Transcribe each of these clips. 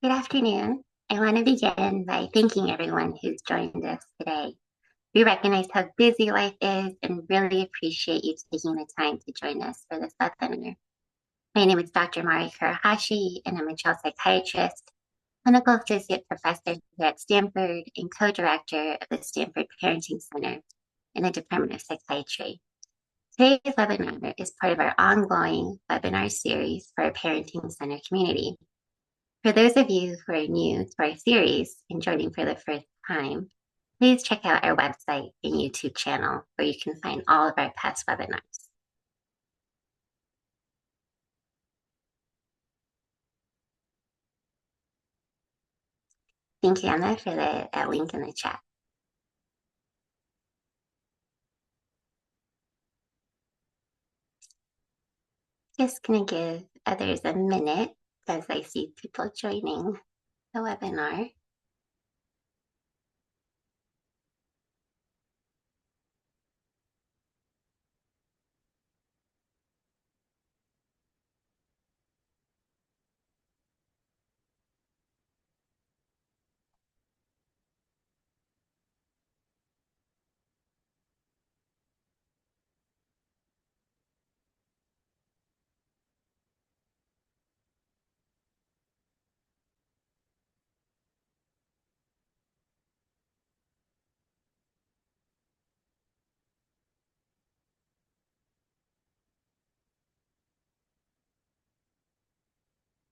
Good afternoon. I want to begin by thanking everyone who's joined us today. We recognize how busy life is and really appreciate you taking the time to join us for this webinar. My name is Dr. Mari Karahashi, and I'm a child psychiatrist, clinical associate professor here at Stanford, and co-director of the Stanford Parenting Center in the Department of Psychiatry. Today's webinar is part of our ongoing webinar series for our Parenting Center community. For those of you who are new to our series and joining for the first time, please check out our website and YouTube channel where you can find all of our past webinars. Thank you, Emma, for that link in the chat. Just going to give others a minute as I see people joining the webinar.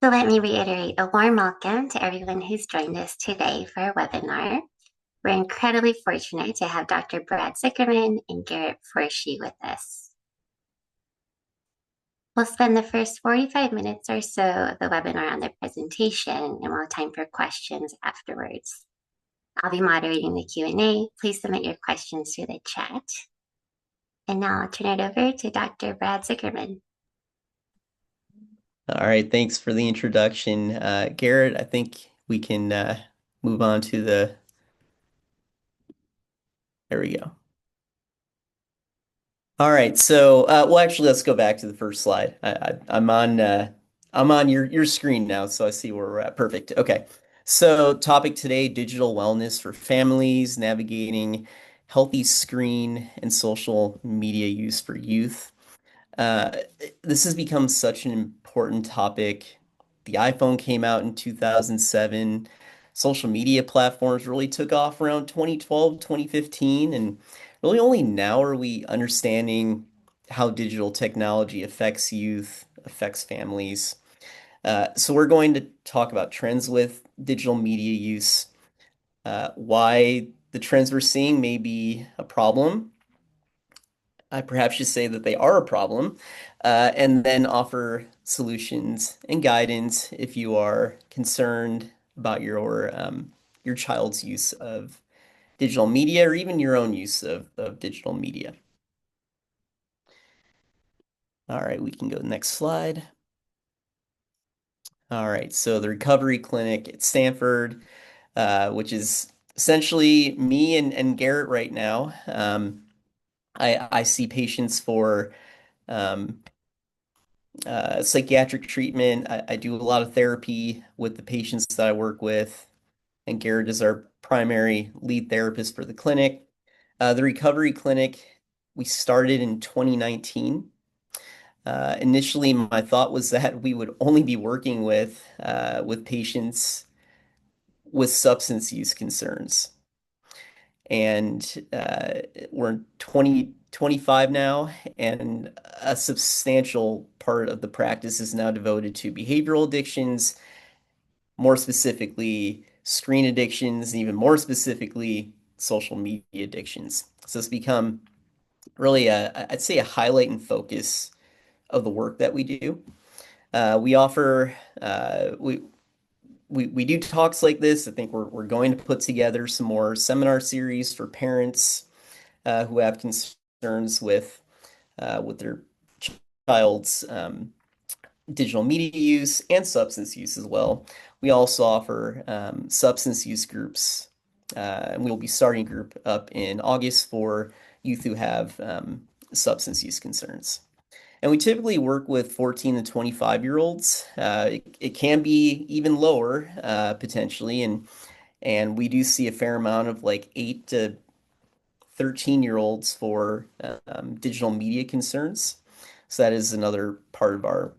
So let me reiterate a warm welcome to everyone who's joined us today for our webinar. We're incredibly fortunate to have Dr. Brad Zicherman and Garret Forshee with us. We'll spend the first 45 minutes or so of the webinar on the presentation, and we'll have time for questions afterwards. I'll be moderating the Q&A. Please submit your questions through the chat. And now I'll turn it over to Dr. Brad Zicherman. All right, thanks for the introduction. Garrett, I think we can move on to there we go. All right, so well, actually, let's go back to the first slide. I'm on your screen now, so I see where we're at. Perfect. Okay. So topic today, digital wellness for families, navigating healthy screen and social media use for youth. Uh, this has become such an important topic. The iPhone came out in 2007. Social media platforms really took off around 2012, 2015, and really only now are we understanding how digital technology affects youth, affects families. So we're going to talk about trends with digital media use, why the trends we're seeing may be a problem. I perhaps should say that they are a problem, and then offer solutions and guidance if you are concerned about your child's use of digital media or even your own use of digital media. All right, we can go to the next slide. All right, so the recovery clinic at Stanford, which is essentially me and Garrett right now. I see patients for um, psychiatric treatment. I do a lot of therapy with the patients that I work with, and Garrett is our primary lead therapist for the clinic. The recovery clinic, we started in 2019. Initially, my thought was that we would only be working with patients with substance use concerns. And we're 25 now, and a substantial part of the practice is now devoted to behavioral addictions, more specifically screen addictions, and even more specifically social media addictions. So it's become really I'd say a highlight and focus of the work that we do. We offer we do talks like this. I think we're going to put together some more seminar series for parents who have concerns with their child's digital media use and substance use as well. We also offer substance use groups, and we will be starting a group up in August for youth who have substance use concerns. And we typically work with 14 to 25-year-olds. It can be even lower, potentially, and we do see a fair amount of like 8 to 13-year-olds for digital media concerns. So that is another part of our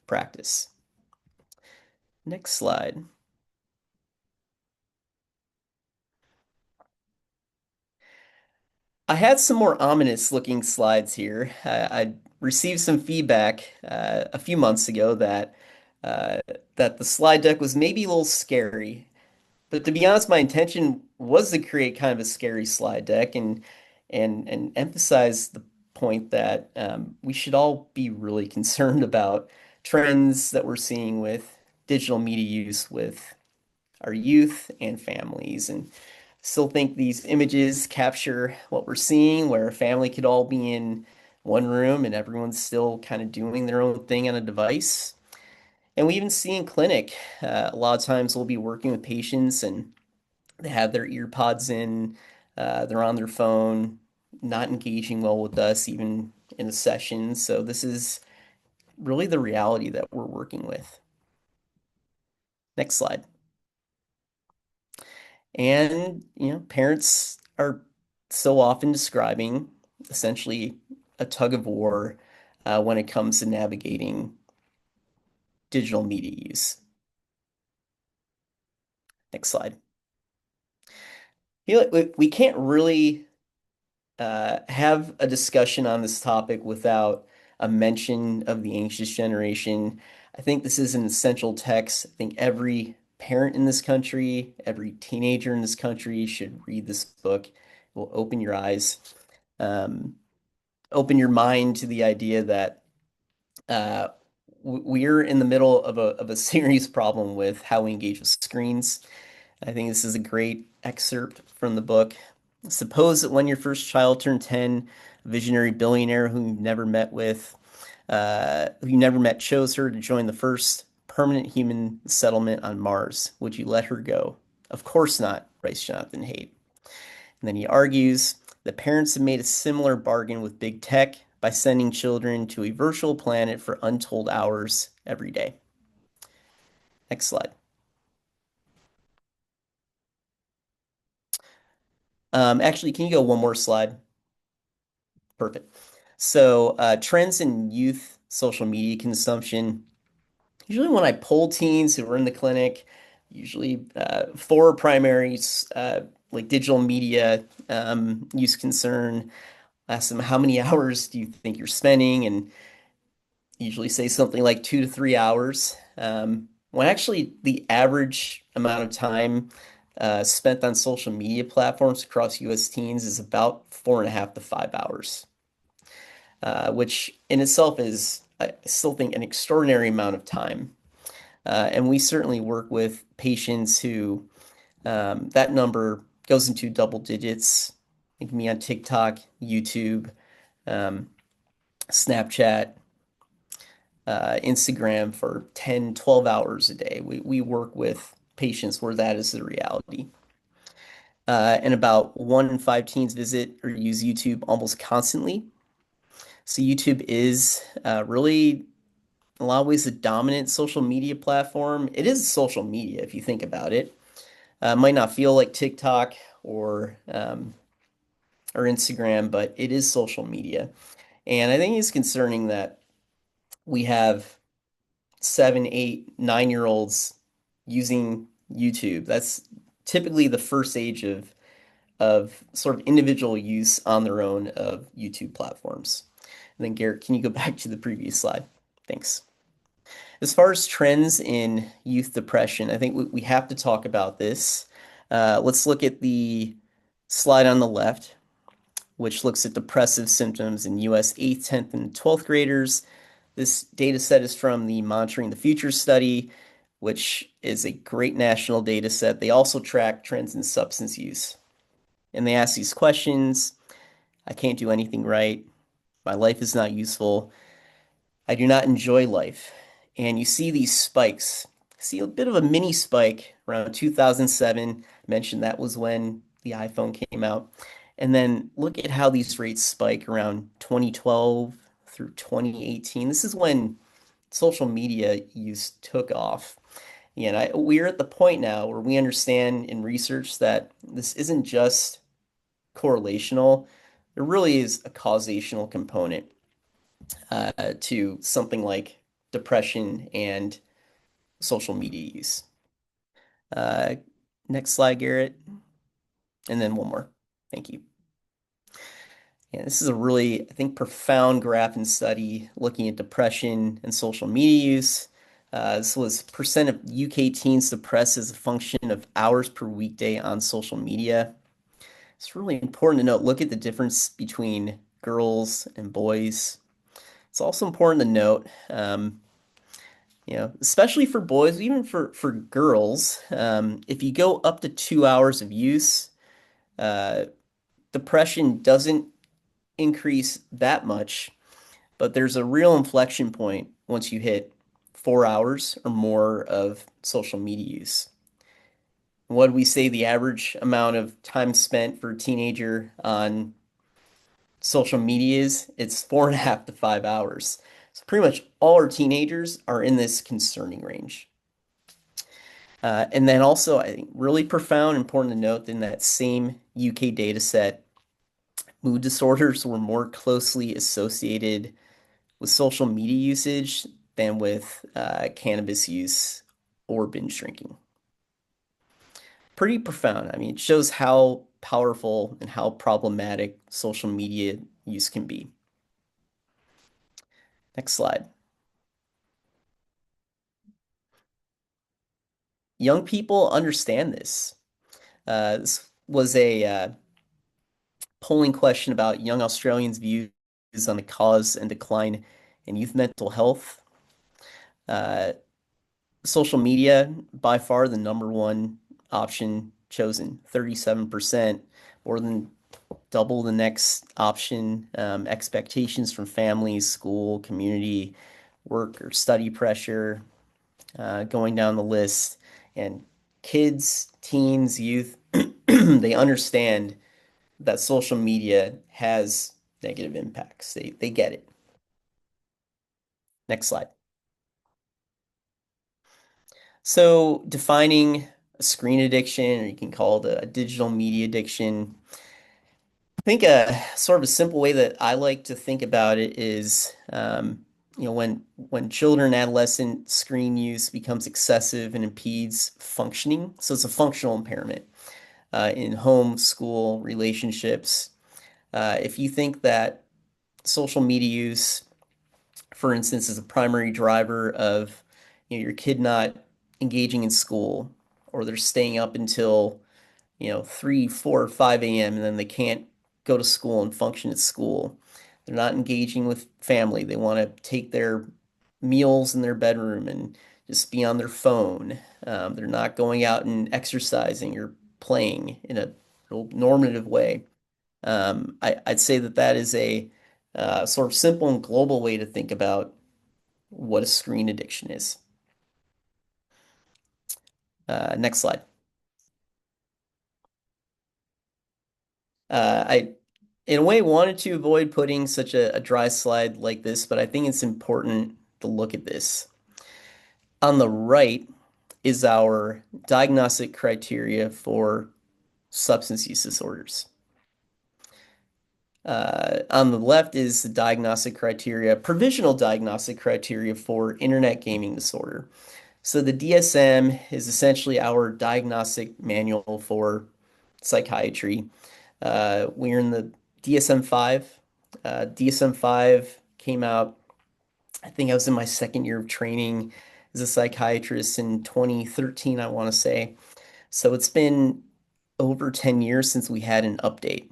practice. Next slide. I had some more ominous looking slides here. I received some feedback a few months ago uh, that the slide deck was maybe a little scary. But to be honest, my intention was to create kind of a scary slide deck and emphasize the point that we should all be really concerned about trends that we're seeing with digital media use with our youth and families. And still think these images capture what we're seeing, where a family could all be in one room and everyone's still kind of doing their own thing on a device. And we even see in clinic, a lot of times we'll be working with patients and they have their ear pods in, they're on their phone, not engaging well with us, even in a session. So this is really the reality that we're working with. Next slide. And, parents are so often describing essentially a tug of war when it comes to navigating digital media use. Next slide. We can't really have a discussion on this topic without a mention of the anxious generation. I think this is an essential text. I think every parent in this country, every teenager in this country should read this book. It will open your eyes, um, open your mind to the idea that uh, we're in the middle of a serious problem with how we engage with screens. I think this is a great excerpt from the book. Suppose that when your first child turned 10, a visionary billionaire who you never met chose her to join the first permanent human settlement on Mars. Would you let her go? Of course not, writes Jonathan Haidt. And then he argues that parents have made a similar bargain with big tech by sending children to a virtual planet for untold hours every day. Next slide. Actually, can you go one more slide? Perfect. So, trends in youth social media consumption. Usually, when I poll teens who are in the clinic, usually for primaries like digital media use concern, ask them how many hours do you think you're spending, and usually say something like 2 to 3 hours. When actually the average amount of time spent on social media platforms across U.S. teens is about 4.5 to 5 hours. Which in itself is, I still think, an extraordinary amount of time. And we certainly work with patients who that number goes into double digits. It can be on TikTok, YouTube, um, Snapchat, Instagram for 10, 12 hours a day. We work with patients where that is the reality. And about 1 in 5 teens visit or use YouTube almost constantly. So YouTube is really, in a lot of ways, the dominant social media platform. It is social media if you think about it. Might not feel like TikTok or Instagram, but it is social media. And I think it's concerning that we have 7, 8, 9-year-olds using YouTube. That's typically the first age of sort of individual use on their own of YouTube platforms. And then Garrett, can you go back to the previous slide? Thanks. As far as trends in youth depression, I think we have to talk about this. Let's look at the slide on the left, which looks at depressive symptoms in US 8th, 10th, and 12th graders. This data set is from the Monitoring the Future study, which is a great national data set. They also track trends in substance use. And they ask these questions. I can't do anything right. My life is not useful. I do not enjoy life. And you see these spikes. See a bit of a mini spike around 2007. I mentioned that was when the iPhone came out. And then look at how these rates spike around 2012 through 2018. This is when social media use took off. And we're at the point now where we understand in research that this isn't just correlational, there really is a causational component to something like depression and social media use. Uh, Next slide, Garrett, and then one more. Thank you. Yeah, this is a really, I think, profound graph and study looking at depression and social media use. This was percent of UK teens depressed as a function of hours per weekday on social media. It's really important to note, look at the difference between girls and boys. It's also important to note, especially for boys, even for girls, if you go up to 2 hours of use, uh, depression doesn't increase that much, but there's a real inflection point once you hit 4 hours or more of social media use. What do we say the average amount of time spent for a teenager on social media is? It's 4.5 to 5 hours. So pretty much all our teenagers are in this concerning range. And then also, I think really profound, important to note in that same UK data set, mood disorders were more closely associated with social media usage than with cannabis use or binge drinking. Pretty profound. I mean, it shows how powerful and how problematic social media use can be. Next slide. Young people understand this. This was a polling question about young Australians' views on the cause and decline in youth mental health. Uh, Social media, by far the number one option chosen, 37%, more than double the next option. Expectations from families, school, community, work or study pressure, going down the list. And kids, teens, youth, they understand that social media has negative impacts. They get it. Next slide. So defining a screen addiction, or you can call it a digital media addiction. I think a sort of a simple way that I like to think about it is, when children and adolescent screen use becomes excessive and impedes functioning. So it's a functional impairment in home, school, relationships. If you think that social media use, for instance, is a primary driver of your kid not engaging in school, or they're staying up until 3, 4, 5 a.m. and then they can't go to school and function at school. They're not engaging with family. They want to take their meals in their bedroom and just be on their phone. They're not going out and exercising or playing in a normative way. I'd say that that is a sort of simple and global way to think about what a screen addiction is. Next slide. I, in a way, wanted to avoid putting such a dry slide like this, but I think it's important to look at this. On the right is our diagnostic criteria for substance use disorders. On the left is the diagnostic criteria, provisional diagnostic criteria for internet gaming disorder. So the DSM is essentially our diagnostic manual for psychiatry. We're in the DSM-5. DSM-5 came out, I think I was in my second year of training as a psychiatrist in 2013, I want to say. So it's been over 10 years since we had an update.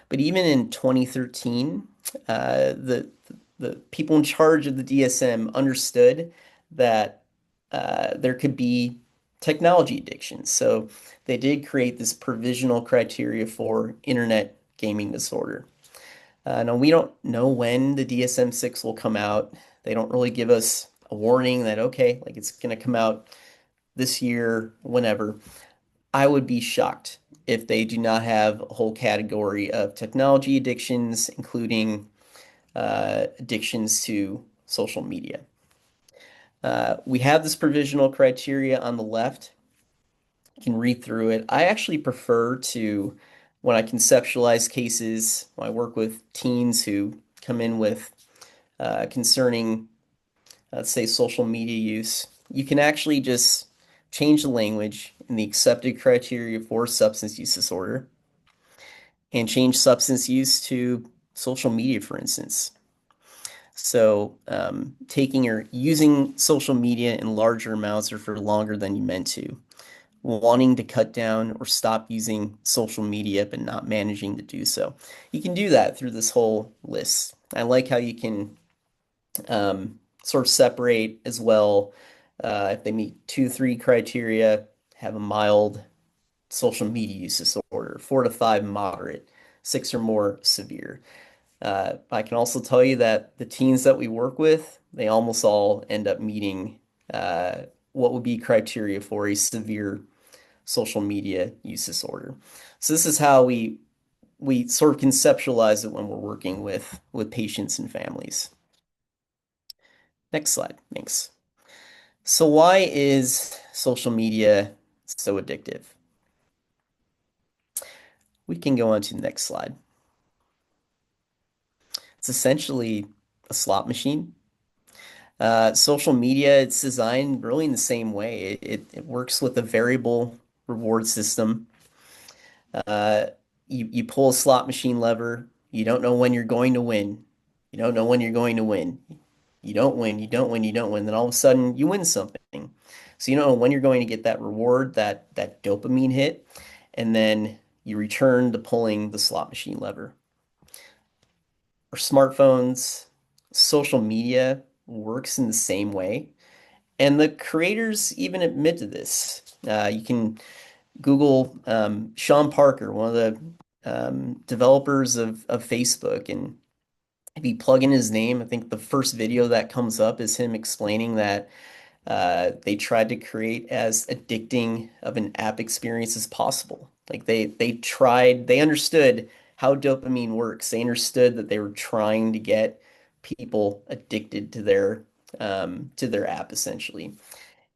But even in 2013, the people in charge of the DSM understood that there could be technology addiction. So they did create this provisional criteria for internet gaming disorder. Now, we don't know when the DSM-6 will come out. They don't really give us a warning that, okay, like it's going to come out this year, whenever. I would be shocked if they do not have a whole category of technology addictions, including addictions to social media. We have this provisional criteria on the left. You can read through it. I actually prefer to, when I conceptualize cases, when I work with teens who come in with concerning, let's say, social media use, you can actually just change the language in the accepted criteria for substance use disorder and change substance use to social media, for instance. So, taking or using social media in larger amounts or for longer than you meant to, wanting to cut down or stop using social media but not managing to do so. You can do that through this whole list. I like how you can sort of separate as well if they meet two, three criteria, have a mild social media use disorder, 4 to 5 moderate, 6 or more severe. I can also tell you that the teens that we work with, they almost all end up meeting uh, what would be criteria for a severe social media use disorder. So this is how we sort of conceptualize it when we're working with patients and families. Next slide, thanks. So why is social media so addictive? We can go on to the next slide. It's essentially a slot machine. Social media, it's designed really in the same way. It works with a variable reward system. Uh, you pull a slot machine lever. You don't know when you're going to win. You don't know when you're going to win. You don't win. You don't win. You don't win. Then all of a sudden you win something. So you don't know when you're going to get that reward, that dopamine hit, and then you return to pulling the slot machine lever. Or smartphones, social media works in the same way. And the creators even admit to this. You can Google Sean Parker, one of the developers of Facebook, and if you plug in his name, I think the first video that comes up is him explaining that they tried to create as addicting of an app experience as possible. Like they tried, they understood how dopamine works. They understood that they were trying to get people addicted to their app essentially.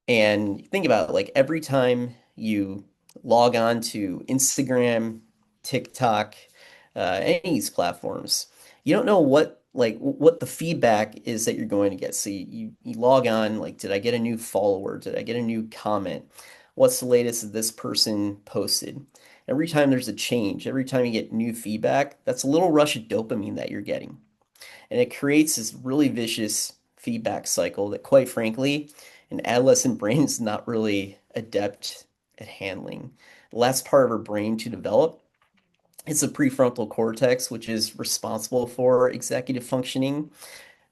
And think about it, like every time you log on to Instagram, TikTok, any of these platforms, you don't know what the feedback is that you're going to get. So you log on, like, did I get a new follower? Did I get a new comment? What's the latest that this person posted? Every time there's a change, every time you get new feedback, that's a little rush of dopamine that you're getting. And it creates this really vicious feedback cycle that, quite frankly, an adolescent brain is not really adept at handling. The last part of our brain to develop is the prefrontal cortex, which is responsible for executive functioning,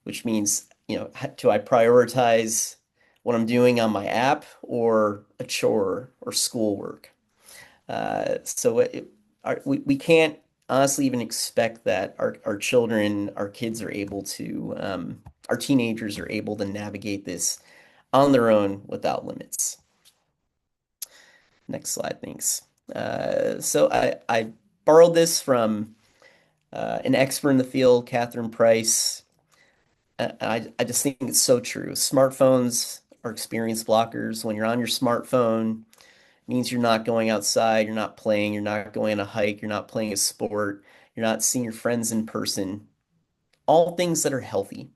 which means, do I prioritize what I'm doing on my app or a chore or schoolwork? We can't honestly even expect that our children, our kids are able to, our teenagers are able to navigate this on their own without limits. Next slide, thanks. I borrowed this from an expert in the field, Catherine Price. I just think it's so true. Smartphones are experience blockers. When you're on your smartphone, means you're not going outside, you're not playing, you're not going on a hike, you're not playing a sport, you're not seeing your friends in person. All things that are healthy.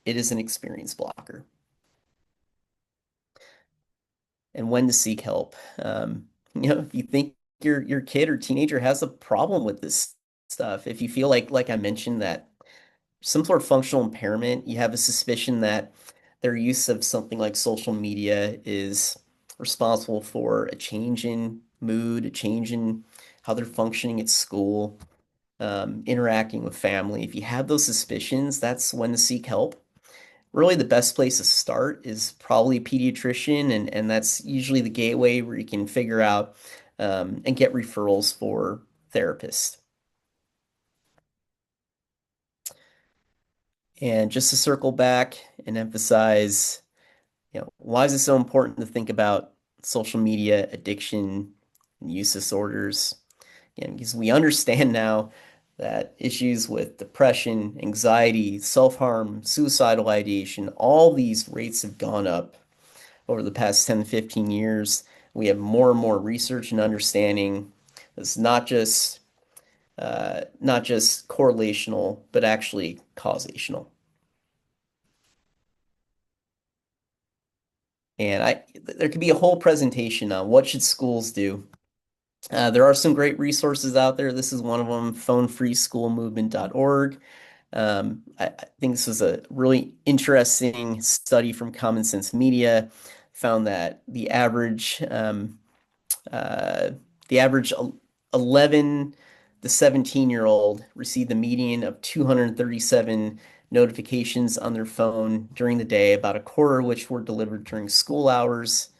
It is an experience blocker. And when to seek help. If you think your kid or teenager has a problem with this stuff, if you feel like I mentioned that some sort of functional impairment, you have a suspicion that their use of something like social media is responsible for a change in mood, a change in how they're functioning at school, interacting with family. If you have those suspicions, that's when to seek help. Really, the best place to start is probably a pediatrician, and that's usually the gateway where you can figure out and get referrals for therapists. And just to circle back and emphasize, why is it so important to think about social media addiction and use disorders? Because we understand now that issues with depression, anxiety, self-harm, suicidal ideation, all these rates have gone up over the past 10 to 15 years. We have more and more research and understanding. It's not just correlational, but actually causational. And there could be a whole presentation on what should schools do. There are some great resources out there. This is one of them, phonefreeschoolmovement.org. I think this was a really interesting study from Common Sense Media. Found that uh, the average 11 to 17-year-old received the median of 237 notifications on their phone during the day, about a quarter of which were delivered during school hours.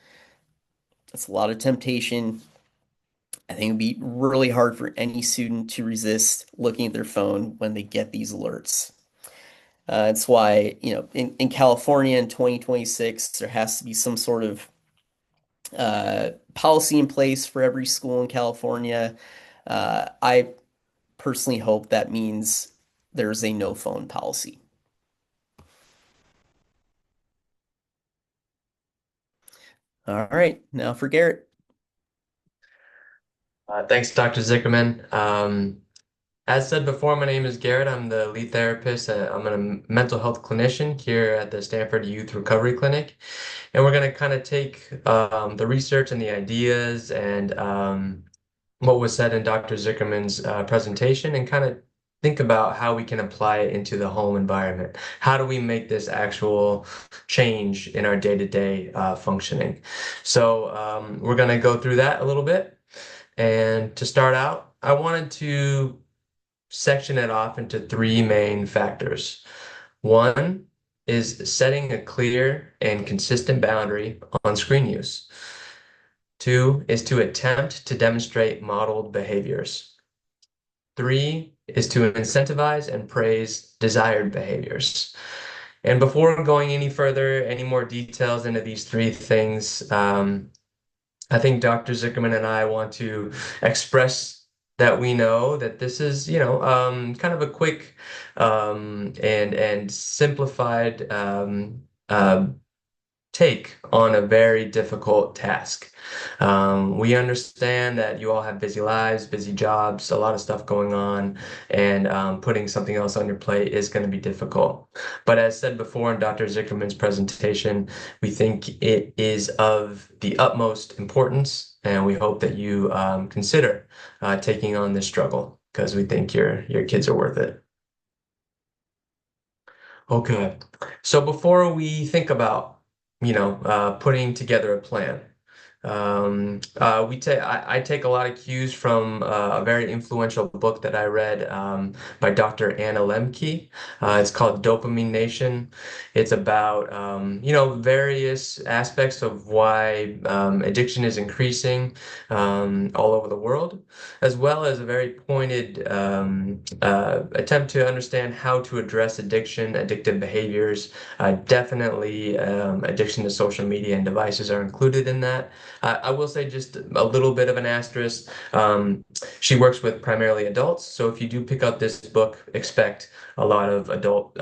That's a lot of temptation. I think it'd be really hard for any student to resist looking at their phone when they get these alerts. That's why, in California in 2026, there has to be some sort of policy in place for every school in California. I personally hope that means there's a no phone policy. All right, now for Garrett. Thanks, Dr. Zicherman. As said before, my name is Garrett. I'm the lead therapist. I'm a mental health clinician here at the Stanford Youth Recovery Clinic. And we're going to kind of take the research and the ideas and what was said in Dr. Zicherman's presentation and kind of think about how we can apply it into the home environment. How do we make this actual change in our day-to-day functioning? So we're going to go through that a little bit. And to start out, I wanted to section it off into three main factors. One is setting a clear and consistent boundary on screen use. Two is to attempt to demonstrate modeled behaviors. Three is to incentivize and praise desired behaviors. And before going any further, any more details into these three things, I think Dr. Zicherman and I want to express that we know that this is, kind of a quick and simplified take on a very difficult task. We understand that you all have busy lives, busy jobs, a lot of stuff going on, and putting something else on your plate is going to be difficult. But as said before in Dr. Zicherman's presentation, we think it is of the utmost importance, and we hope that you consider taking on this struggle because we think your kids are worth it. Okay, so before we think about, putting together a plan, I take a lot of cues from a very influential book that I read by Dr. Anna Lemke. It's called Dopamine Nation. It's about various aspects of why addiction is increasing all over the world, as well as a very pointed attempt to understand how to address addiction, addictive behaviors. Definitely, addiction to social media and devices are included in that. I will say just a little bit of an asterisk. She works with primarily adults, so if you do pick up this book, expect a lot of adult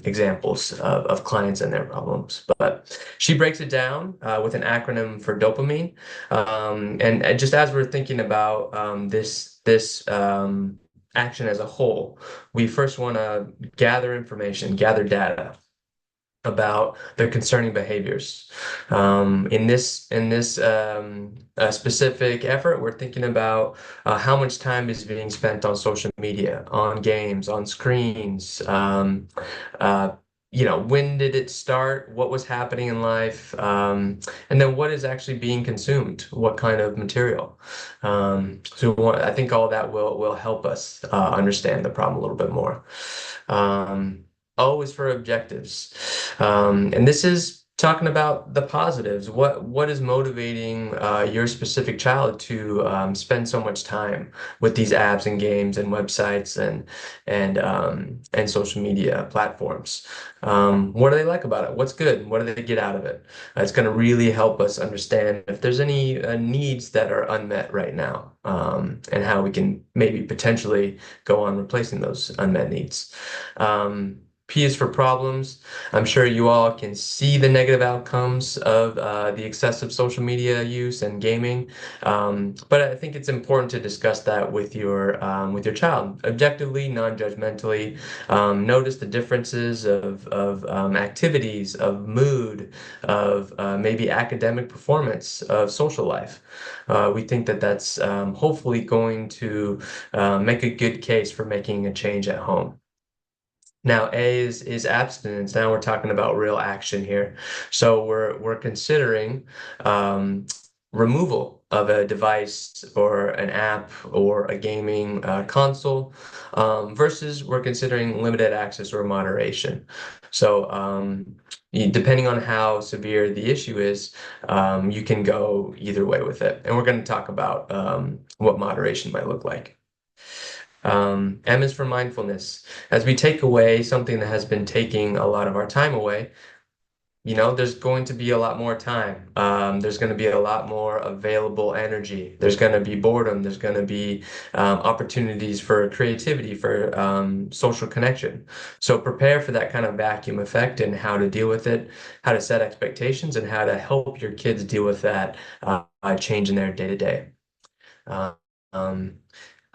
examples of clients and their problems. But she breaks it down with an acronym for dopamine. And just as we're thinking about this action as a whole, we first want to gather information, gather data about their concerning behaviors. In this specific effort, we're thinking about how much time is being spent on social media, on games, on screens. When did it start? What was happening in life? And then what is actually being consumed? What kind of material? I think all that will help us understand the problem a little bit more. O is for objectives. And this is talking about the positives. What is motivating your specific child to spend so much time with these apps and games and websites and social media platforms? What do they like about it? What's good? What do they get out of it? It's going to really help us understand if there's any needs that are unmet right now, and how we can maybe potentially go on replacing those unmet needs. P is for problems. I'm sure you all can see the negative outcomes of the excessive social media use and gaming, but I think it's important to discuss that with your child, objectively, non-judgmentally. Notice the differences of activities, of mood, of maybe academic performance, of social life. We think that that's hopefully going to make a good case for making a change at home. Now, A is abstinence. Now we're talking about real action here. So we're considering removal of a device or an app or a gaming console, versus we're considering limited access or moderation. So depending on how severe the issue is, you can go either way with it. And we're going to talk about what moderation might look like. M is for mindfulness. As we take away something that has been taking a lot of our time away, there's going to be a lot more time. There's going to be a lot more available energy. There's going to be boredom. There's going to be opportunities for creativity, for social connection. So prepare for that kind of vacuum effect and how to deal with it, how to set expectations, and how to help your kids deal with that change in their day-to-day. Um,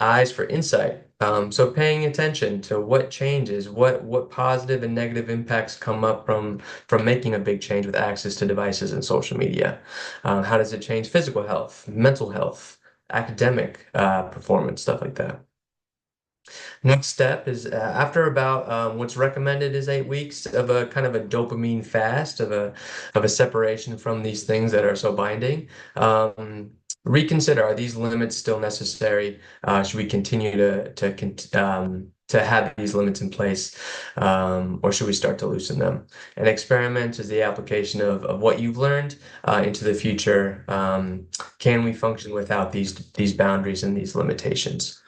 Eyes for insight. So paying attention to what changes, what positive and negative impacts come up from making a big change with access to devices and social media. How does it change physical health, mental health, academic performance, stuff like that. Next step is after about what's recommended is 8 weeks of a kind of a dopamine fast of a separation from these things that are so binding. Reconsider, are these limits still necessary? Should we continue to have these limits in place, or should we start to loosen them? An experiment is the application of what you've learned into the future. Can we function without these boundaries and these limitations?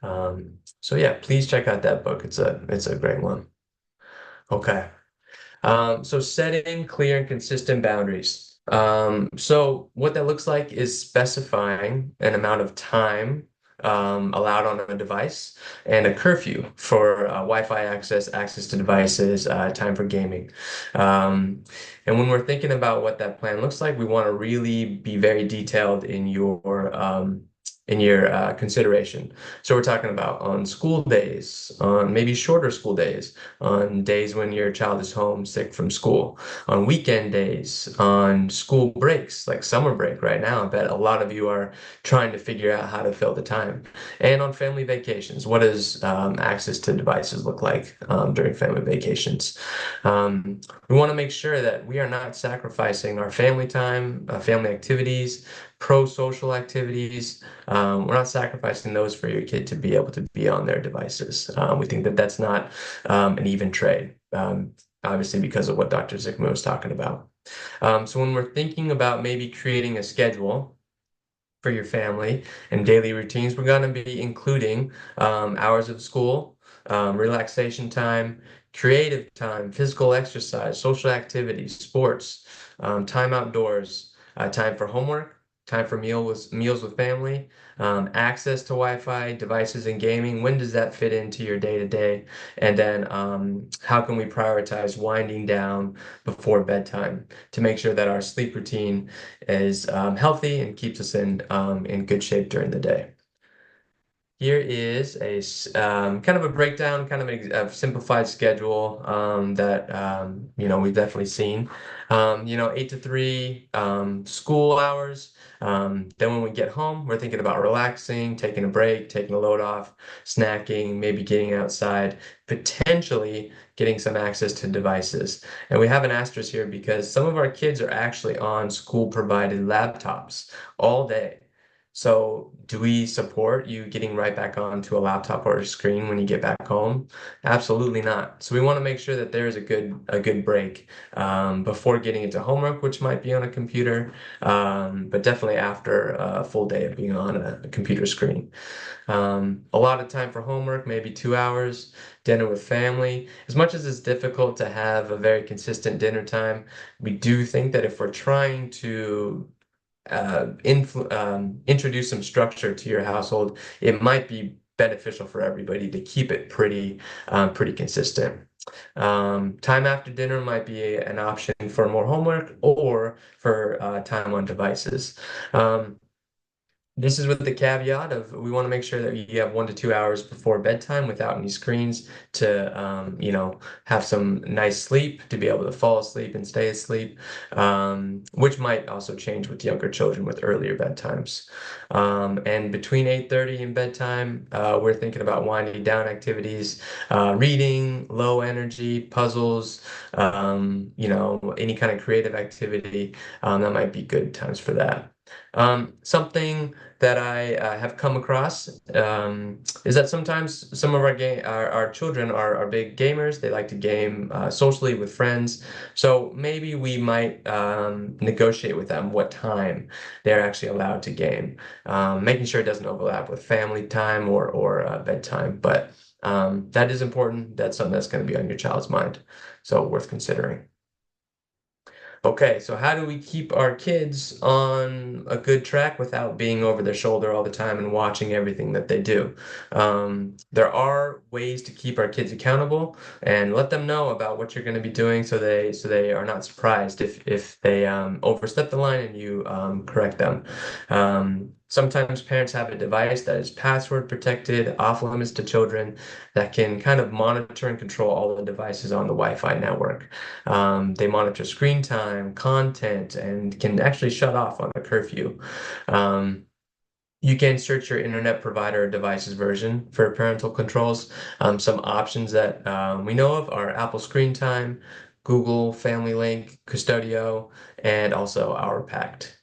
So yeah, please check out that book. It's a great one. Okay. So setting clear and consistent boundaries. So what that looks like is specifying an amount of time allowed on a device and a curfew for Wi-Fi access to devices, time for gaming. And when we're thinking about what that plan looks like, we want to really be very detailed in your consideration. So we're talking about on school days, on maybe shorter school days, on days when your child is home sick from school, on weekend days, on school breaks, like summer break right now. I bet a lot of you are trying to figure out how to fill the time. And on family vacations, what does access to devices look like during family vacations? We want to make sure that we are not sacrificing our family time, family activities, pro-social activities. We're not sacrificing those for your kid to be able to be on their devices. We think that that's not an even trade, obviously because of what Dr. Zicherman was talking about. So when we're thinking about maybe creating a schedule for your family and daily routines, we're going to be including hours of school, relaxation time, creative time, physical exercise, social activities, sports, time outdoors, time for homework, time for meals with family, access to Wi-Fi, devices and gaming. When does that fit into your day-to-day? And then how can we prioritize winding down before bedtime to make sure that our sleep routine is healthy and keeps us in good shape during the day. Here is a kind of a breakdown, kind of a simplified schedule that we've definitely seen. 8 to 3 school hours. Then when we get home, we're thinking about relaxing, taking a break, taking a load off, snacking, maybe getting outside, potentially getting some access to devices. And we have an asterisk here because some of our kids are actually on school-provided laptops all day. So, do we support you getting right back onto a laptop or a screen when you get back home? Absolutely not. So we want to make sure that there is a good break before getting into homework, which might be on a computer, but definitely after a full day of being on a computer screen. A lot of time for homework, maybe 2 hours, dinner with family. As much as it's difficult to have a very consistent dinner time, we do think that if we're trying to introduce some structure to your household, it might be beneficial for everybody to keep it pretty consistent. Time after dinner might be an option for more homework or for time on devices. Um, this is with the caveat of we want to make sure that you have 1 to 2 hours before bedtime without any screens to, have some nice sleep, to be able to fall asleep and stay asleep, which might also change with younger children with earlier bedtimes. And between 8:30 and bedtime, we're thinking about winding down activities, reading, low energy, puzzles, any kind of creative activity. That might be good times for that. Something that I have come across is that sometimes some of our children are big gamers. They like to game socially with friends. So maybe we might negotiate with them what time they're actually allowed to game, making sure it doesn't overlap with family time or bedtime. But that is important. That's something that's going to be on your child's mind. So worth considering. Okay, so how do we keep our kids on a good track without being over their shoulder all the time and watching everything that they do? There are ways to keep our kids accountable and let them know about what you're going to be doing so they are not surprised if they overstep the line and you correct them. Sometimes parents have a device that is password protected, off limits to children, that can kind of monitor and control all the devices on the Wi-Fi network. They monitor screen time, content, and can actually shut off on a curfew. Um, you can search your internet provider device's version for parental controls. Some options that we know of are Apple Screen Time, Google Family Link, Custodio, and also Our Pact.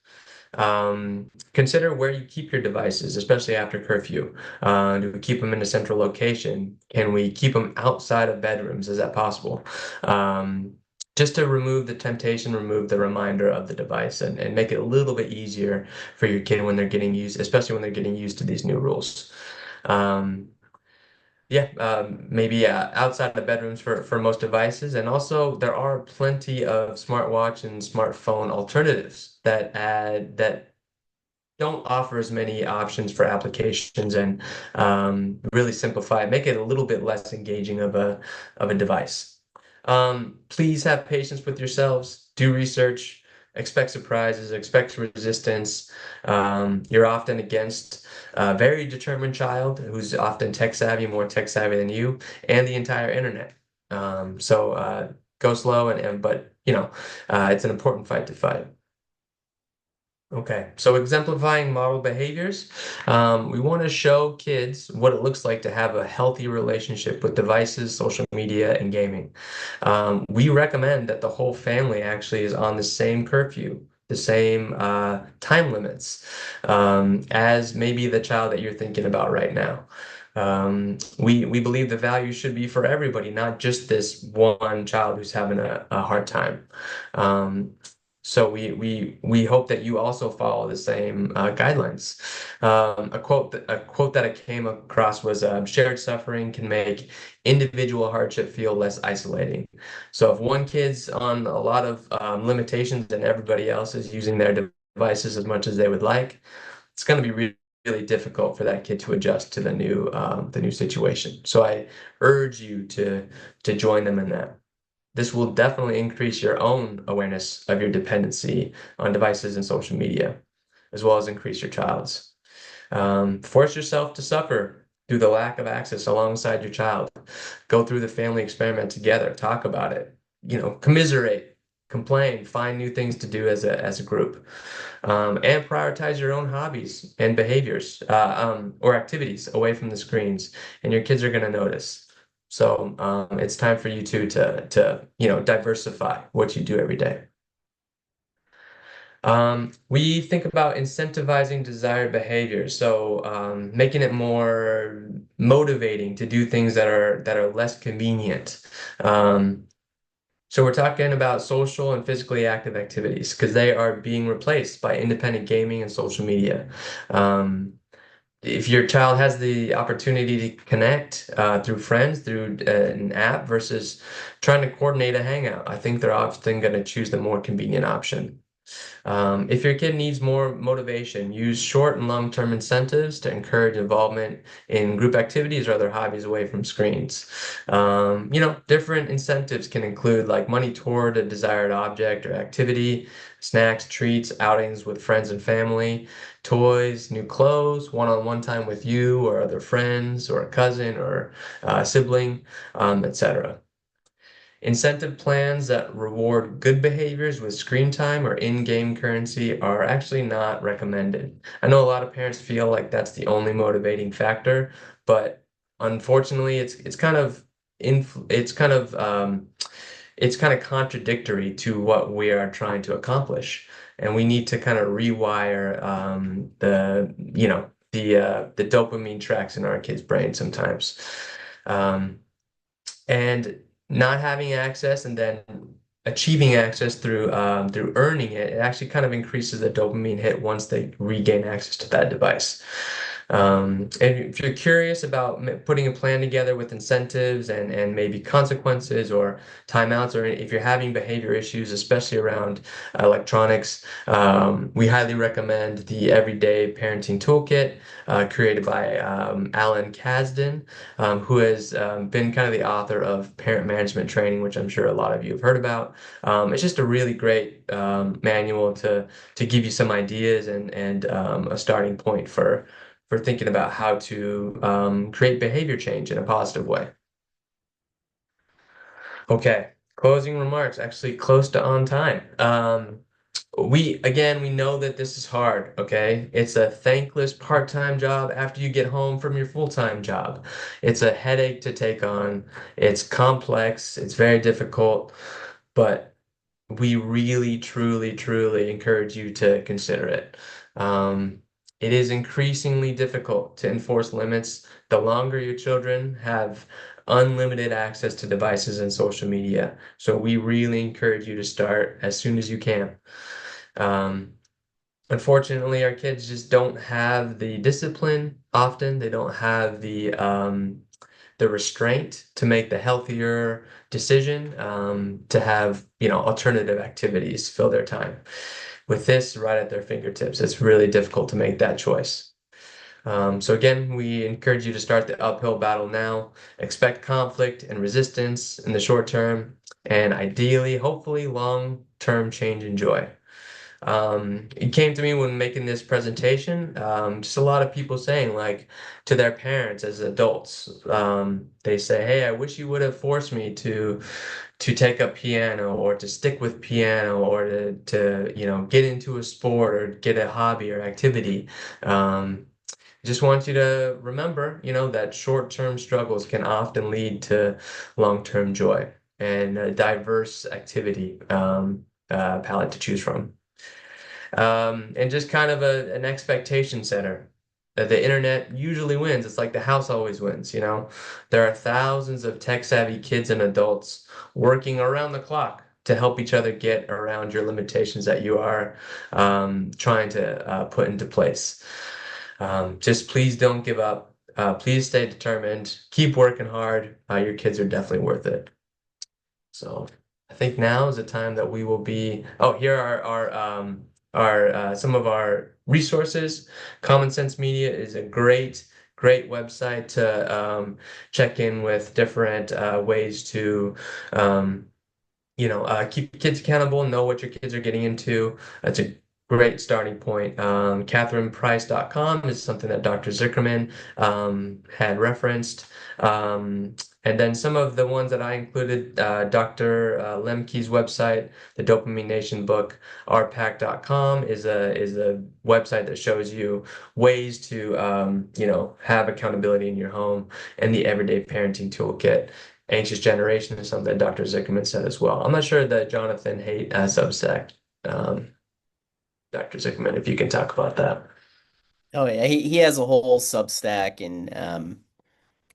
Consider where you keep your devices, especially after curfew. Do we keep them in a central location? Can we keep them outside of bedrooms? Is that possible? Um, just to remove the temptation, remove the reminder of the device and make it a little bit easier for your kid when they're getting used, especially when they're getting used to these new rules. Um, maybe outside the bedrooms for most devices. And also, there are plenty of smartwatch and smartphone alternatives that don't offer as many options for applications and really simplify it, make it a little bit less engaging of a device. Please have patience with yourselves. Do research. Expect surprises. Expect resistance. You're often against a very determined child who's often tech savvy, more tech savvy than you, and the entire internet. So go slow but it's an important fight to fight. Okay, so exemplifying model behaviors, we want to show kids what it looks like to have a healthy relationship with devices, social media, and gaming. We recommend that the whole family actually is on the same curfew, the same time limits as maybe the child that you're thinking about right now. We believe the value should be for everybody, not just this one child who's having a hard time. Um, so we hope that you also follow the same guidelines. A quote that I came across was shared suffering can make individual hardship feel less isolating. So if one kid's on a lot of limitations and everybody else is using their devices as much as they would like, it's going to be really difficult for that kid to adjust to the new situation. So I urge you to join them in that. This will definitely increase your own awareness of your dependency on devices and social media, as well as increase your child's. Force yourself to suffer through the lack of access alongside your child. Go through the family experiment together, talk about it, commiserate, complain, find new things to do as a group, and prioritize your own hobbies and behaviors or activities away from the screens, and your kids are going to notice. So it's time for you to diversify what you do every day. We think about incentivizing desired behaviors, so making it more motivating to do things that are less convenient. Um, so we're talking about social and physically active activities because they are being replaced by independent gaming and social media. Um, if your child has the opportunity to connect through friends, through an app versus trying to coordinate a hangout, I think they're often going to choose the more convenient option. If your kid needs more motivation, use short and long-term incentives to encourage involvement in group activities or other hobbies away from screens. Different incentives can include like money toward a desired object or activity, snacks, treats, outings with friends and family, toys, new clothes, one-on-one time with you or other friends or a cousin or sibling, etc. Incentive plans that reward good behaviors with screen time or in-game currency are actually not recommended. I know a lot of parents feel like that's the only motivating factor, but unfortunately, it's kind of contradictory to what we are trying to accomplish, and we need to kind of rewire the dopamine tracks in our kids' brain sometimes. Um, and not having access and then achieving access through earning it, it actually kind of increases the dopamine hit once they regain access to that device. And if you're curious about putting a plan together with incentives and maybe consequences or timeouts, or if you're having behavior issues, especially around electronics, we highly recommend the Everyday Parenting Toolkit created by Alan Kasdan, who has been kind of the author of Parent Management Training, which I'm sure a lot of you have heard about. It's just a really great manual to give you some ideas and a starting point for thinking about how to create behavior change in a positive way. Okay, closing remarks, actually close to on time. We know that this is hard, okay? It's a thankless part-time job after you get home from your full-time job. It's a headache to take on. It's complex, it's very difficult, but we really, truly, truly encourage you to consider it. Um, it is increasingly difficult to enforce limits the longer your children have unlimited access to devices and social media. So we really encourage you to start as soon as you can. Um, Unfortunately, our kids just don't have the discipline often. They don't have the restraint to make the healthier decision, to have, alternative activities fill their time. With this right at their fingertips, it's really difficult to make that choice. So again, we encourage you to start the uphill battle now. Expect conflict and resistance in the short term, and ideally, hopefully, long-term change and joy. It came to me when making this presentation, just a lot of people saying, like, to their parents as adults, they say, "Hey, I wish you would have forced me to take up piano or to stick with piano or to get into a sport or get a hobby or activity." Just want you to remember, that short-term struggles can often lead to long-term joy and a diverse activity palette to choose from. And just kind of an expectation setter. That the internet usually wins. It's like the house always wins, you know? There are thousands of tech-savvy kids and adults working around the clock to help each other get around your limitations that you are trying to put into place. Just please don't give up. Please stay determined. Keep working hard. Your kids are definitely worth it. So I think now is the time that we will be. Oh, here are our some of our resources. Common Sense Media is a great website to check in with different ways to keep kids accountable, know what your kids are getting into. That's a great starting point. CatherinePrice.com is something that Dr. Zicherman had referenced. And then some of the ones that I included, Dr. Lemke's website, the Dopamine Nation book, rpack.com is a website that shows you ways to have accountability in your home, and the Everyday Parenting Toolkit. Anxious Generation is something Dr. Zicherman said as well. I'm not sure that Jonathan Haidt Substack. Um, Dr. Zicherman, if you can talk about that. Oh yeah, he has a whole Substack and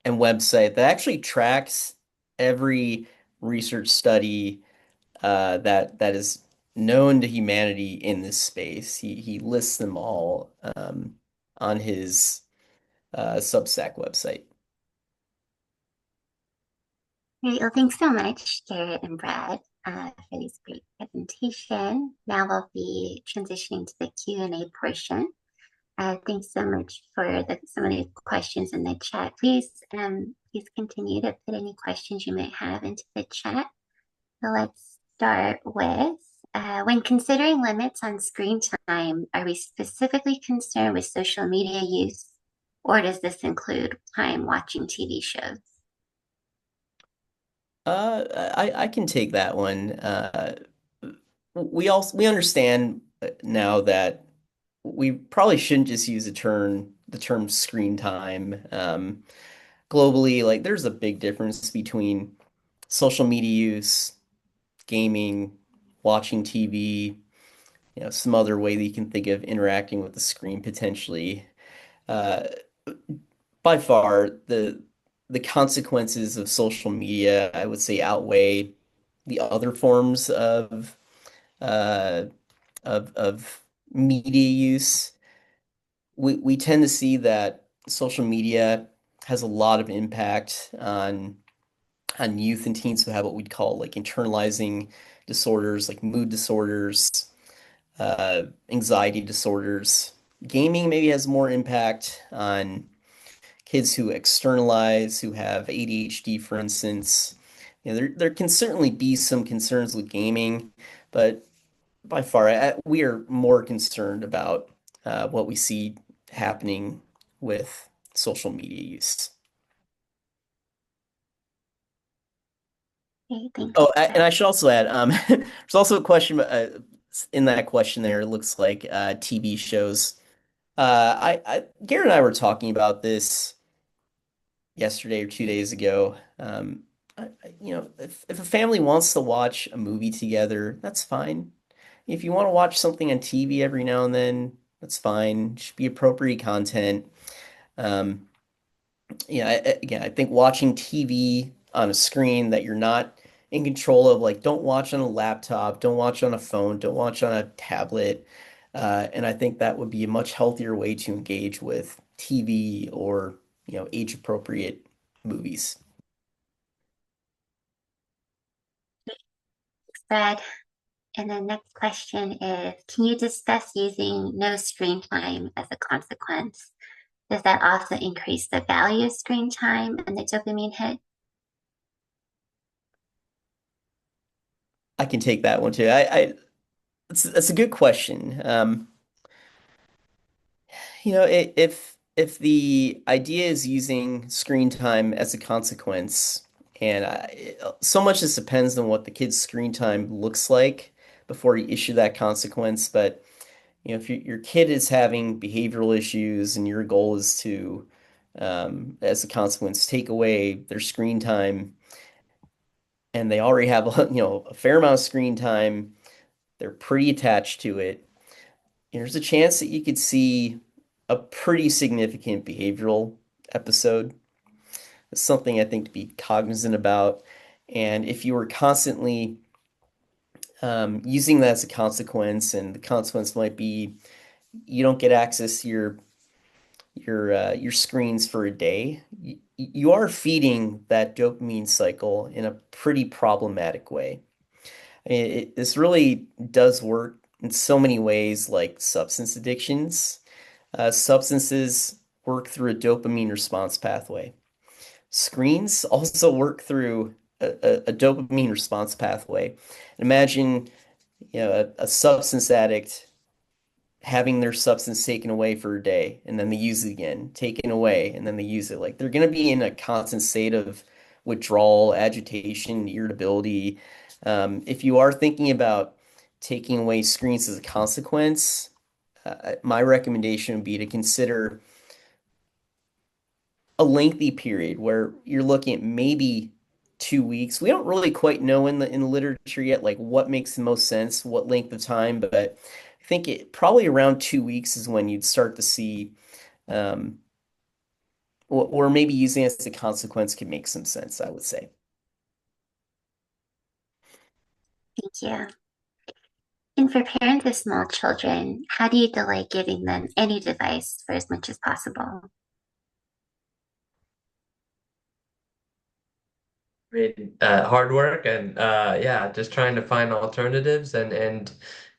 website that actually tracks every research study that is known to humanity in this space. He lists them all on his Substack website. Great. Well, thanks so much, Garrett and Brad, for this great presentation. Now we'll be transitioning to the Q&A portion. Thanks so much for some of the questions in the chat. Please continue to put any questions you might have into the chat. So let's start with when considering limits on screen time, are we specifically concerned with social media use, or does this include time watching TV shows? I can take that one. We understand now that we probably shouldn't just use the term screen time. Globally, like there's a big difference between social media use, gaming, watching TV, some other way that you can think of interacting with the screen potentially. Uh, by far, the consequences of social media, I would say, outweigh the other forms uh, of media use. We tend to see that social media has a lot of impact on youth and teens who have what we'd call like internalizing disorders, like mood disorders, anxiety disorders. Gaming maybe has more impact on kids who externalize, who have ADHD, for instance. There can certainly be some concerns with gaming, but by far, we are more concerned about what we see happening with social media use. Okay, thanks, Oh, and Brad. I should also add, there's also a question in that question there. It looks like TV shows. Garrett and I were talking about this yesterday or 2 days ago. If a family wants to watch a movie together, that's fine. If you want to watch something on TV every now and then, that's fine. It should be appropriate content. Um, again, I think watching TV on a screen that you're not in control of, like, don't watch on a laptop, don't watch on a phone, don't watch on a tablet. And I think that would be a much healthier way to engage with TV or, age appropriate movies. Thanks, Brad. And the next question is, can you discuss using no screen time as a consequence? Does that also increase the value of screen time and the dopamine hit? I can take that one too. That's a good question. If the idea is using screen time as a consequence, and so much this depends on what the kid's screen time looks like before you issue that consequence. But if your kid is having behavioral issues and your goal is to, as a consequence, take away their screen time, and they already have a fair amount of screen time, they're pretty attached to it. There's a chance that you could see a pretty significant behavioral episode. It's something I think to be cognizant about. And if you were constantly using that as a consequence, and the consequence might be you don't get access to your screens for a day, you are feeding that dopamine cycle in a pretty problematic way. I mean, this really does work in so many ways, like substance addictions. Substances work through a dopamine response pathway. Screens also work through a dopamine response pathway. Imagine, a substance addict having their substance taken away for a day and then they use it again, taken away, and then they use it. Like they're going to be in a constant state of withdrawal, agitation, irritability. If you are thinking about taking away screens as a consequence, my recommendation would be to consider a lengthy period where you're looking at maybe 2 weeks. We don't really quite know in the literature yet, like what makes the most sense, what length of time, but think it probably around 2 weeks is when you'd start to see, um, or maybe using it as a consequence could make some sense, I would say. Thank you. And for parents of small children, how do you delay giving them any device for as much as possible? Hard work and yeah, just trying to find alternatives and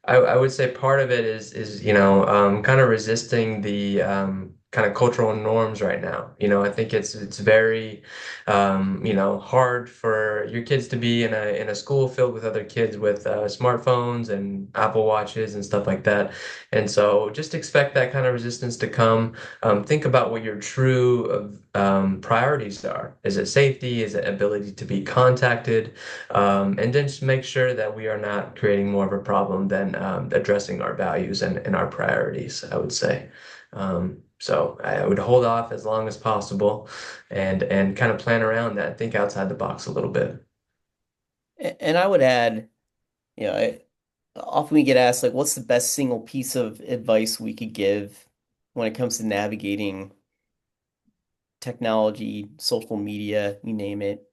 I would say part of it is kind of resisting the kind of cultural norms right now. I think it's very hard for your kids to be in a school filled with other kids with smartphones and Apple Watches and stuff like that. And so just expect that kind of resistance to come. Think about what your true priorities are. Is it safety? Is it ability to be contacted? And then just make sure that we are not creating more of a problem than addressing our values and our priorities, I would say. So I would hold off as long as possible and kind of plan around that, think outside the box a little bit. And I would add, often we get asked like, what's the best single piece of advice we could give when it comes to navigating technology, social media, you name it.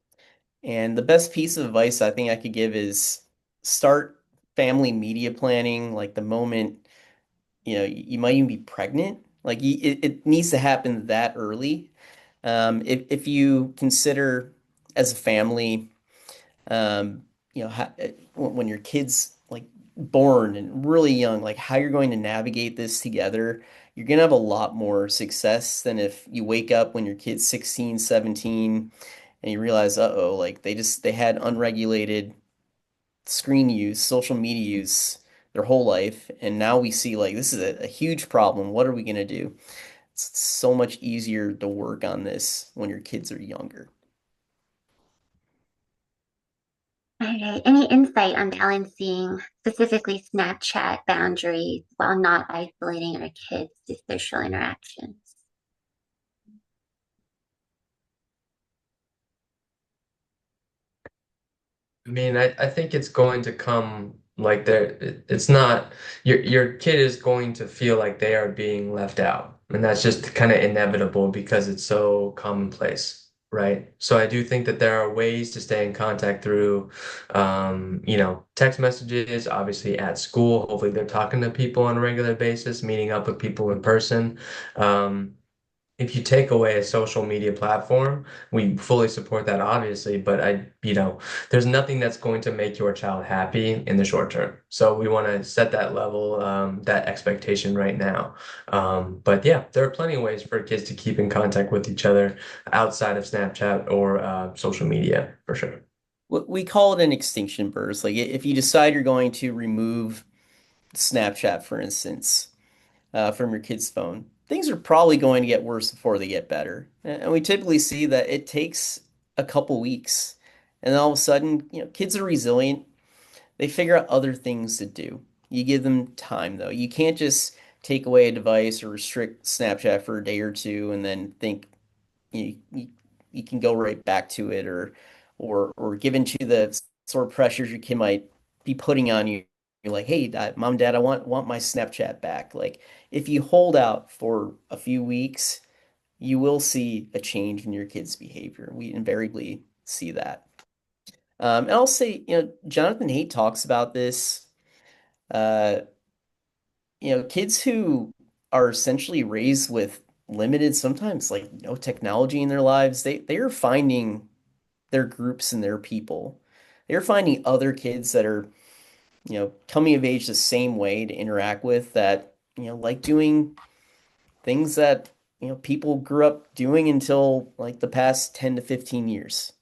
And the best piece of advice I think I could give is start family media planning like the moment, you might even be pregnant. Like it needs to happen that early. If you consider as a family, when your kid's like born and really young, like how you're going to navigate this together, you're gonna have a lot more success than if you wake up when your kid's 16, 17 and you realize, uh-oh, like they had unregulated screen use, social media use their whole life, and now we see like this is a huge problem. What are we gonna do? It's so much easier to work on this when your kids are younger. All right. Any insight on balancing specifically Snapchat boundaries while not isolating our kids to social interactions? I mean, I think it's going to come like it's not your kid is going to feel like they are being left out. And that's just kind of inevitable because it's so commonplace, right? So I do think that there are ways to stay in contact through text messages, obviously at school. Hopefully they're talking to people on a regular basis, meeting up with people in person. Um, if you take away a social media platform, we fully support that, obviously, but there's nothing that's going to make your child happy in the short term. So we want to set that level, that expectation right now. But yeah, there are plenty of ways for kids to keep in contact with each other outside of Snapchat or social media, for sure. We call it an extinction burst. Like if you decide you're going to remove Snapchat, for instance, from your kid's phone, things are probably going to get worse before they get better. And we typically see that it takes a couple weeks, and then all of a sudden, kids are resilient. They figure out other things to do. You give them time, though. You can't just take away a device or restrict Snapchat for a day or two and then think you can go right back to it or give into the sort of pressures your kid might be putting on you. You're like, hey, mom, dad, I want my Snapchat back. Like, if you hold out for a few weeks, you will see a change in your kid's behavior. We invariably see that. And I'll say, Jonathan Haidt talks about this. Uh, kids who are essentially raised with limited, sometimes like no technology in their lives, they are finding their groups and their people. They're finding other kids that are, coming of age the same way to interact with that, like doing things that, people grew up doing until like the past 10 to 15 years.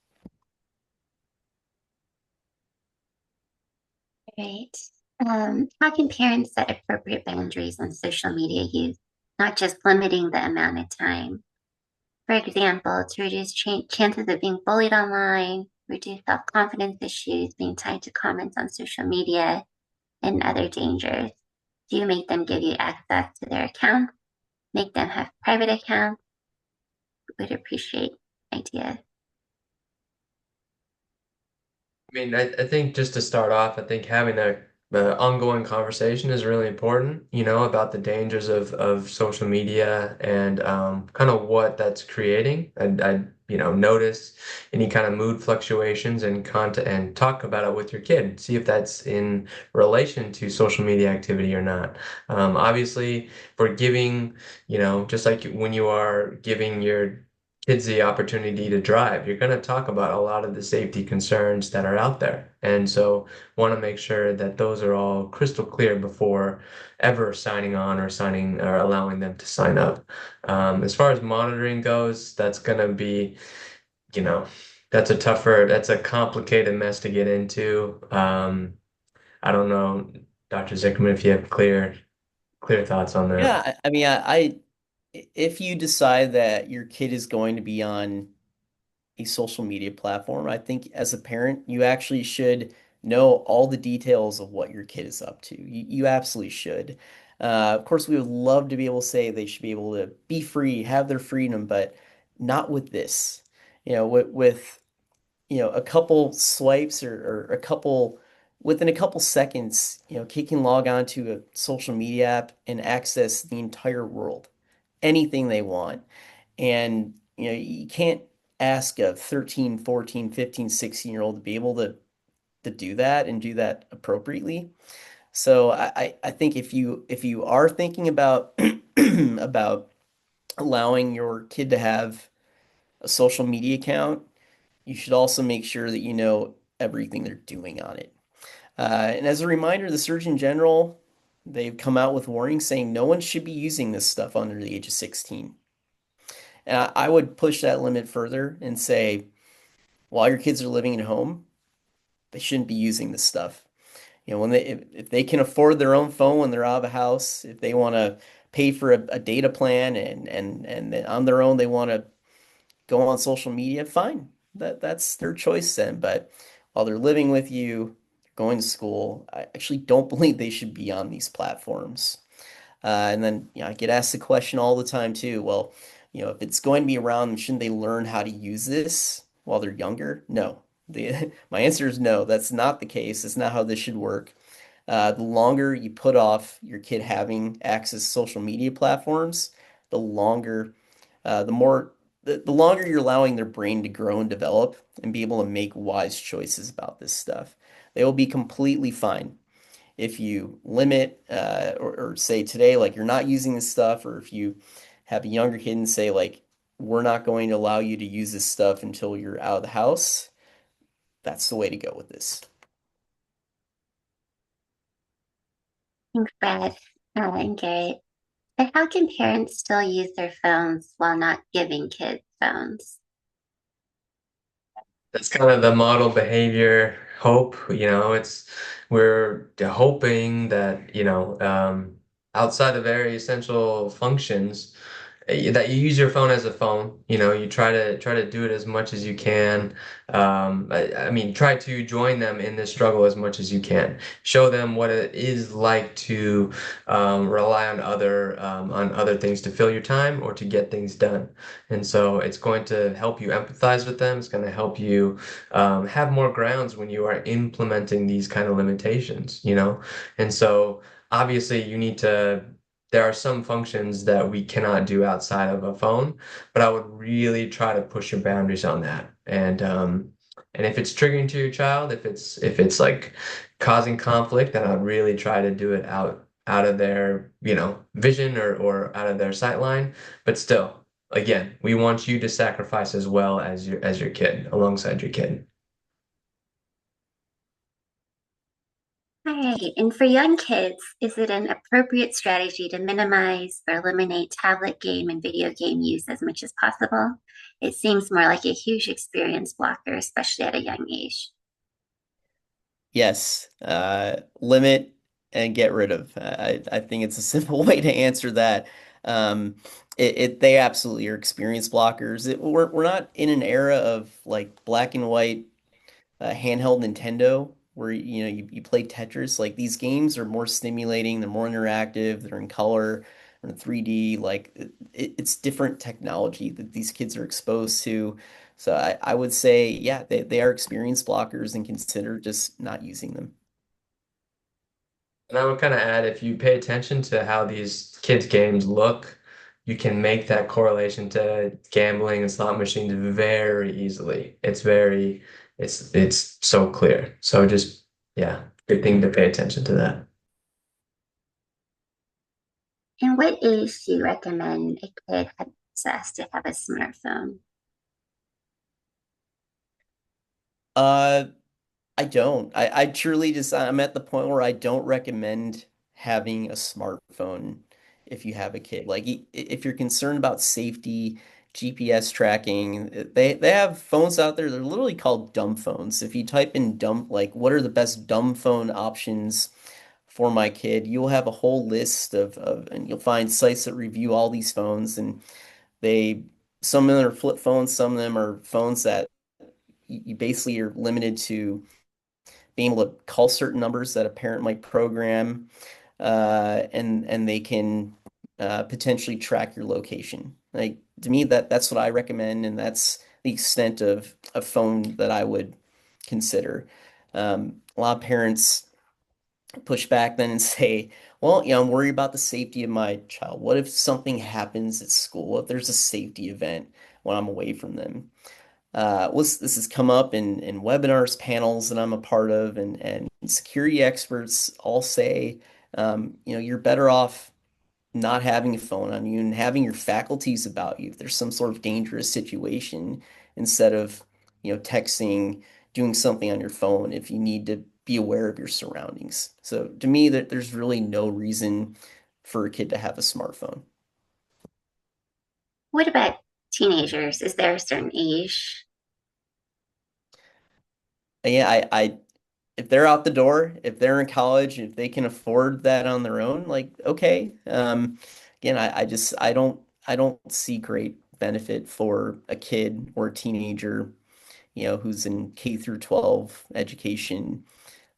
Right. How can parents set appropriate boundaries on social media use, not just limiting the amount of time? For example, to reduce chances of being bullied online, reduce self-confidence issues being tied to comments on social media, and other dangers. Do you make them give you access to their accounts? Make them have private accounts? Would appreciate ideas. I mean, I think just to start off, I think having a the ongoing conversation is really important, about the dangers of social media and kind of what that's creating. Notice any kind of mood fluctuations and content and talk about it with your kid. See if that's in relation to social media activity or not. Obviously, for giving, just like when you are giving your kids the opportunity to drive, you're going to talk about a lot of the safety concerns that are out there. And so want to make sure that those are all crystal clear before ever signing on or signing or allowing them to sign up. As far as monitoring goes, that's going to be, you know, that's a complicated mess to get into. I don't know, Dr. Zicherman, if you have clear thoughts on that. Yeah, I mean, if you decide that your kid is going to be on a social media platform, I think as a parent, you actually should know all the details of what your kid is up to. You absolutely should. Of course, we would love to be able to say they should be able to be free, have their freedom, but not with this. With a couple swipes or a couple within a couple seconds, kid can log on to a social media app and access the entire world, anything they want. And you can't ask a 13, 14, 15, 16-year-old to be able to do that and do that appropriately. So I think if you are thinking about about allowing your kid to have a social media account, you should also make sure that you know everything they're doing on it. And as a reminder, the Surgeon General, they've come out with warnings saying no one should be using this stuff under the age of 16. And I would push that limit further and say, while your kids are living at home, they shouldn't be using this stuff. If they can afford their own phone when they're out of the house, if they want to pay for a data plan and then on their own they want to go on social media, fine. That's their choice then. But while they're living with you, going to school, I actually don't believe they should be on these platforms. And then, I get asked the question all the time too. Well, if it's going to be around, shouldn't they learn how to use this while they're younger? No. My answer is no. That's not the case. It's not how this should work. The longer you put off your kid having access to social media platforms, the longer, the more, the longer you're allowing their brain to grow and develop and be able to make wise choices about this stuff. They will be completely fine if you limit or say today, like you're not using this stuff, or if you have a younger kid and say, like, we're not going to allow you to use this stuff until you're out of the house, that's the way to go with this. Thanks, Brad and Garrett. But how can parents still use their phones while not giving kids phones? That's kind of the model behavior hope, we're hoping that, outside of very essential functions, that you use your phone as a phone. You try to do it as much as you can. I mean, try to join them in this struggle as much as you can. Show them what it is like to rely on other things to fill your time or to get things done. And so it's going to help you empathize with them. It's going to help you have more grounds when you are implementing these kind of limitations. And so obviously there are some functions that we cannot do outside of a phone, but I would really try to push your boundaries on that. And if it's triggering to your child, if it's like causing conflict, then I'd really try to do it out of their, vision or out of their sight line. But still, again, we want you to sacrifice as well as your kid, alongside your kid. All right. And for young kids, is it an appropriate strategy to minimize or eliminate tablet game and video game use as much as possible? It seems more like a huge experience blocker, especially at a young age. Yes, limit and get rid of. I think it's a simple way to answer that. Um, they absolutely are experience blockers. We're not in an era of like black and white handheld Nintendo where you play Tetris. Like these games are more stimulating, they're more interactive, they're in color, they're in 3D. Like it's different technology that these kids are exposed to. So I would say, yeah, they are experience blockers and consider just not using them. And I would kind of add, if you pay attention to how these kids' games look, you can make that correlation to gambling and slot machines very easily. It's so clear. So just, yeah, good thing to pay attention to that. And what age do you recommend a kid have access to have a smartphone? Uh, I don't. I truly just I'm at the point where I don't recommend having a smartphone if you have a kid. Like if you're concerned about safety, GPS tracking, they have phones out there. They're literally called dumb phones. If you type in dumb, like what are the best dumb phone options for my kid, you'll have a whole list of and you'll find sites that review all these phones and they some of them are flip phones, some of them are phones that you basically are limited to being able to call certain numbers that a parent might program, and they can potentially track your location. Like to me, that's what I recommend, and that's the extent of a phone that I would consider. A lot of parents push back then and say, well, I'm worried about the safety of my child. What if something happens at school? What if there's a safety event when I'm away from them? This has come up in webinars, panels that I'm a part of, and security experts all say, you're better off not having a phone on you and having your faculties about you if there's some sort of dangerous situation instead of, texting, doing something on your phone if you need to be aware of your surroundings. So to me, that there's really no reason for a kid to have a smartphone. What about teenagers? Is there a certain age? Yeah, I if they're out the door, if they're in college, if they can afford that on their own, like okay. Again, I don't see great benefit for a kid or a teenager, who's in K through 12 education,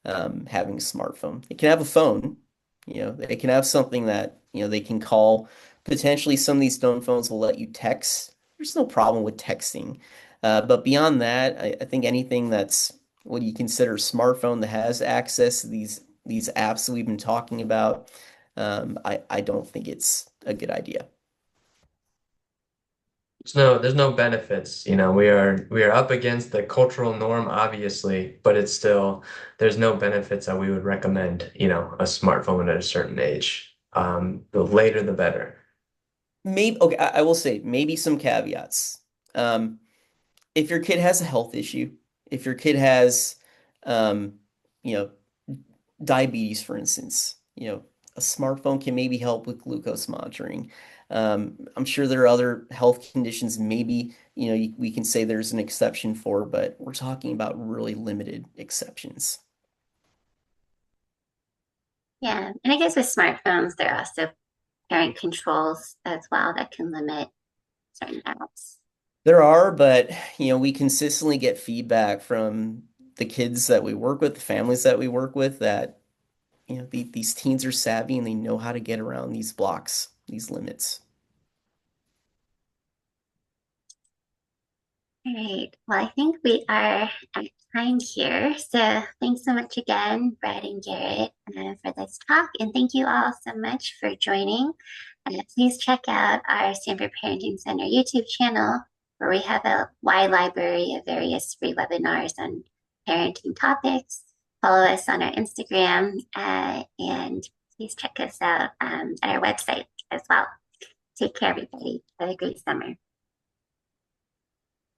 having a smartphone. They can have a phone, they can have something that, they can call. Potentially, some of these phone phones will let you text. There's no problem with texting. But beyond that, I think anything that's what you consider a smartphone that has access to these apps that we've been talking about, I don't think it's a good idea. There's no benefits. We are up against the cultural norm, obviously, but it's still there's no benefits that we would recommend, a smartphone at a certain age. The later the better. Maybe okay, I will say maybe some caveats. Um, if your kid has a health issue, if your kid has, um, you know, diabetes, for instance, a smartphone can maybe help with glucose monitoring. I'm sure there are other health conditions maybe, we can say there's an exception for, but we're talking about really limited exceptions. Yeah. And I guess with smartphones, there are also parent controls as well that can limit certain apps. There are, but we consistently get feedback from the kids that we work with, the families that we work with, that these teens are savvy and they know how to get around these blocks, these limits. All right. Well, I think we are at time here. So thanks so much again, Brad and Garrett, for this talk. And thank you all so much for joining. Please check out our Stanford Parenting Center YouTube channel, where we have a wide library of various free webinars on parenting topics. Follow us on our Instagram, and please check us out at our website as well. Take care, everybody. Have a great summer.